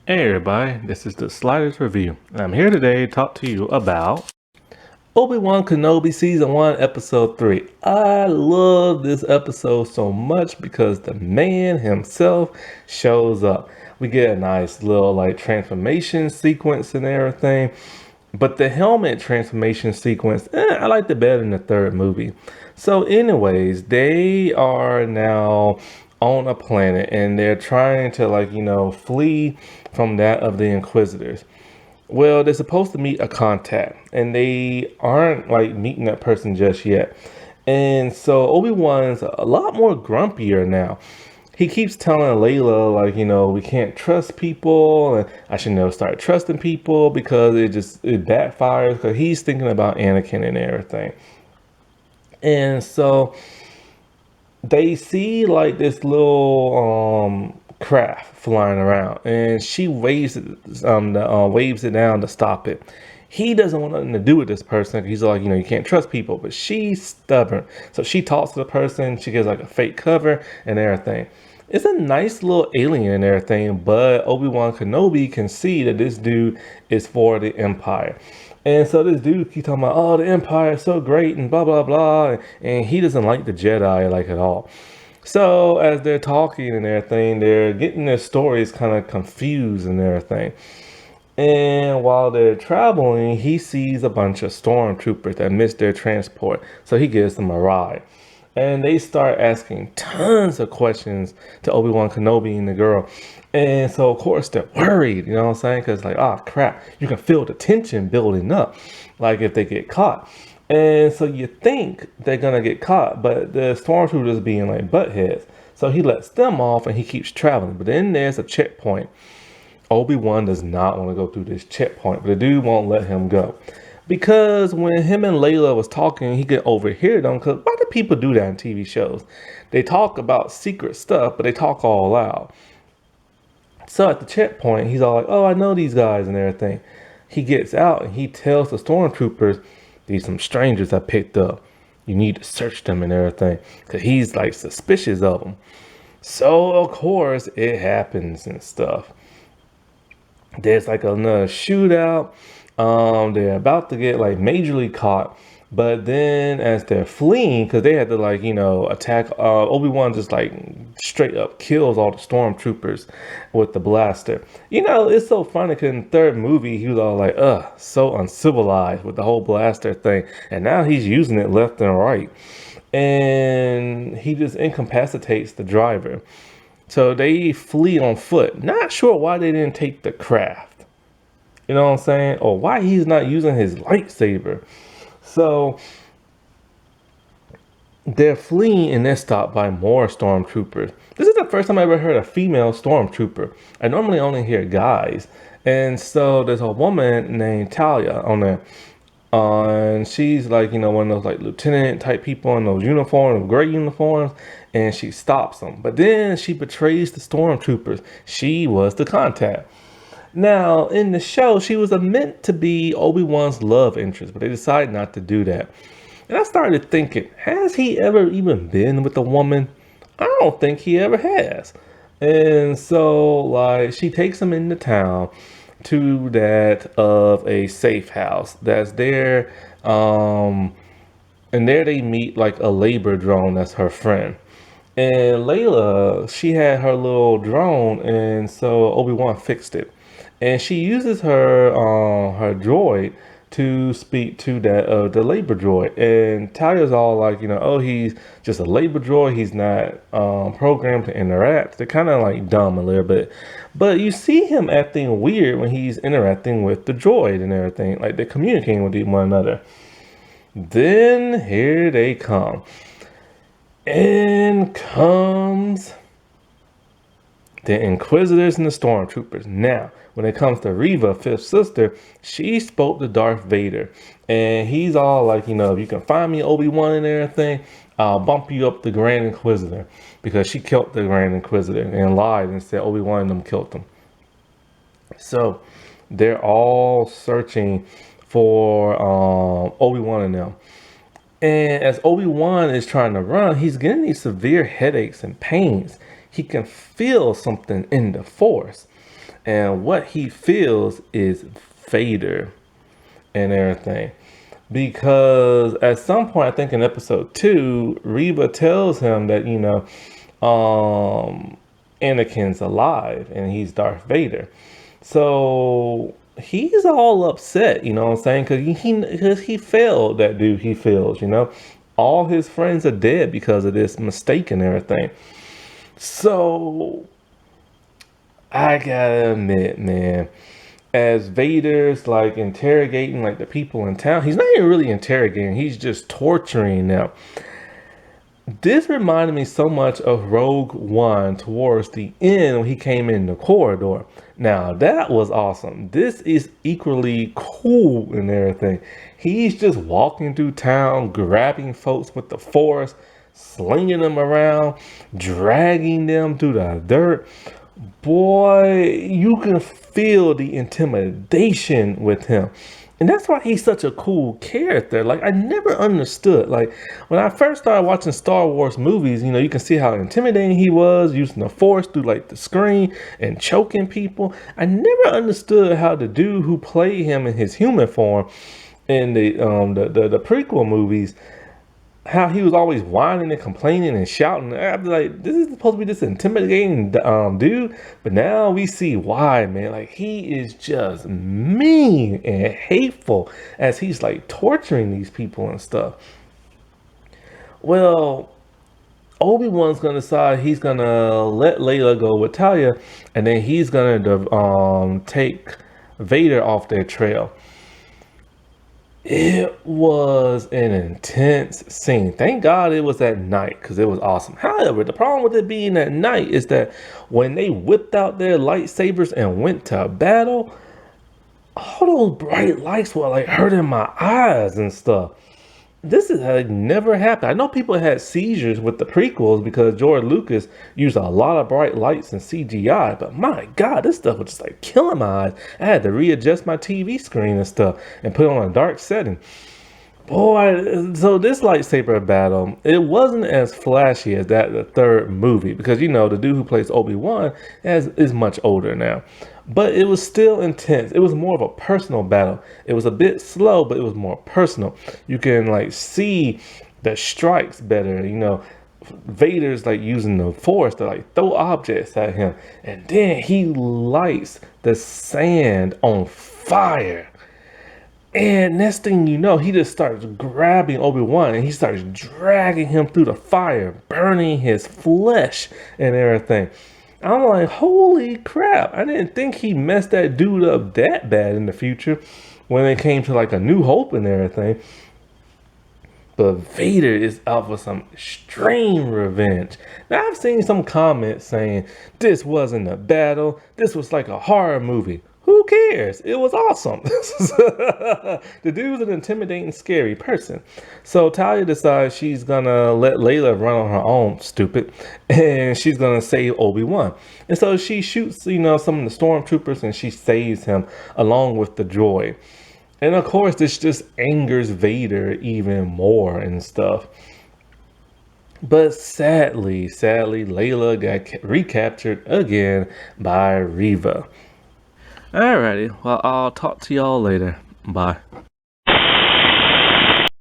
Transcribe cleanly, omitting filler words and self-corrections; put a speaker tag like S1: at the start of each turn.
S1: Hey everybody, this is the Sliders Review, and I'm here today to talk to you about Obi-Wan Kenobi Season 1, Episode 3. I love this episode so much because the man himself shows up. We get a nice little transformation sequence and everything, but the helmet transformation sequence, I liked it better in the third movie. So anyways, they are now on a planet and they're trying to flee from that of the Inquisitors. Well, they're supposed to meet a contact, and they aren't meeting that person just yet. And so Obi-Wan's a lot more grumpier now. He keeps telling Layla, we can't trust people, and I should never start trusting people because it backfires. Because he's thinking about Anakin and everything. And so they see this little craft flying around, and she waves it down to stop it. He doesn't want nothing to do with this person. He's like, you can't trust people, but she's stubborn. So she talks to the person. She gives a fake cover and everything. It's a nice little alien and everything, but Obi-Wan Kenobi can see that this dude is for the Empire. And so this dude keeps talking about, oh, the Empire is so great and blah, blah, blah. And he doesn't like the Jedi at all. So as they're talking and everything, they're getting their stories kind of confused and everything. And while they're traveling, he sees a bunch of stormtroopers that missed their transport. So he gives them a ride. And they start asking tons of questions to Obi-Wan Kenobi and the girl. And so, of course, they're worried, you know what I'm saying? Because, oh, crap, you can feel the tension building up, if they get caught. And so you think they're going to get caught, but the stormtroopers being buttheads. So he lets them off and he keeps traveling. But then there's a checkpoint. Obi-Wan does not want to go through this checkpoint, but the dude won't let him go. Because when him and Layla was talking, he could overhear them. Because why do people do that in TV shows? They talk about secret stuff, but they talk all loud. So at the checkpoint, he's all like, oh, I know these guys and everything. He gets out and he tells the stormtroopers, these some strangers I picked up. You need to search them and everything. Because he's suspicious of them. So of course it happens and stuff. There's another shootout. They're about to get majorly caught, but then as they're fleeing, because they had to attack, Obi-Wan just straight up kills all the stormtroopers with the blaster. It's so funny because in the third movie he was all so uncivilized with the whole blaster thing, and now he's using it left and right, and he just incapacitates the driver. So they flee on foot. Not sure why they didn't take the craft. You know what I'm saying? Or why he's not using his lightsaber. So they're fleeing and they're stopped by more stormtroopers. This is the first time I ever heard a female stormtrooper. I normally only hear guys. And so there's a woman named Talia on there. And she's one of those lieutenant type people in those uniforms, gray uniforms, and she stops them. But then she betrays the stormtroopers. She was the contact. Now, in the show, she was meant to be Obi-Wan's love interest, but they decided not to do that. And I started thinking, has he ever even been with a woman? I don't think he ever has. And so, she takes him into town to that of a safe house that's there. And there they meet a labor drone that's her friend. And Layla, she had her little drone, and so Obi-Wan fixed it. And she uses her droid to speak to that the labor droid. And Talia's all oh, he's just a labor droid. He's not programmed to interact. They're kind of dumb a little bit. But you see him acting weird when he's interacting with the droid and everything. They're communicating with one another. Then here they come. In comes the Inquisitors and the Stormtroopers. Now, when it comes to Reva, fifth sister, she spoke to Darth Vader. And he's all if you can find me Obi-Wan and everything, I'll bump you up the Grand Inquisitor. Because she killed the Grand Inquisitor and lied and said Obi-Wan and them killed him. So, they're all searching for Obi-Wan and them. And as Obi-Wan is trying to run, he's getting these severe headaches and pains. He can feel something in the Force. And what he feels is Vader and everything. Because at some point, I think in episode 2, Reva tells him that, Anakin's alive and he's Darth Vader. So he's all upset, you know what I'm saying? Because he failed that dude he feels, All his friends are dead because of this mistake and everything. So I gotta admit, man, as Vader's like interrogating like the people in town, he's not even really interrogating, he's just torturing them. This reminded me so much of Rogue One towards the end when he came in the corridor. Now that was awesome. This is equally cool and everything. He's just walking through town, grabbing folks with the Force, slinging them around, dragging them through the dirt. Boy, you can feel the intimidation with him. And that's why he's such a cool character. Like, I never understood. Like, when I first started watching Star Wars movies, you can see how intimidating he was, using the Force through, like, the screen and choking people. I never understood how the dude who played him in his human form in the prequel movies, how he was always whining and complaining and shouting. I'd be like, this is supposed to be this intimidating dude. But now we see why, man. Like, he is just mean and hateful as he's like torturing these people and stuff. Well, Obi-Wan's gonna decide he's gonna let Layla go with Talia, and then he's gonna take Vader off their trail. It was an intense scene. Thank God it was at night because it was awesome. However, the problem with it being at night is that when they whipped out their lightsabers and went to battle, all those bright lights were like hurting my eyes and stuff. This is like never happened. I know people had seizures with the prequels because George Lucas used a lot of bright lights and CGI, but my God, this stuff was just like killing my eyes. I had to readjust my TV screen and stuff and put it on a dark setting. Boy, so this lightsaber battle, it wasn't as flashy as the third movie because, the dude who plays Obi-Wan is much older now. But it was still intense. It was more of a personal battle. It was a bit slow, but it was more personal. You can like see the strikes better, Vader's like using the Force to like throw objects at him. And then he lights the sand on fire. And next thing you know, he just starts grabbing Obi-Wan and he starts dragging him through the fire, burning his flesh and everything. I'm like, holy crap. I didn't think he messed that dude up that bad in the future when it came to like A New Hope and everything. But Vader is out for some extreme revenge. Now, I've seen some comments saying this wasn't a battle. This was like a horror movie. Who cares? It was awesome. The dude's an intimidating, scary person. So Talia decides she's gonna let Layla run on her own, stupid, and she's gonna save Obi-Wan. And so she shoots, some of the stormtroopers and she saves him along with the droid. And of course, this just angers Vader even more and stuff. But sadly, Layla got recaptured again by Reva. Alrighty, well, I'll talk to y'all later. Bye.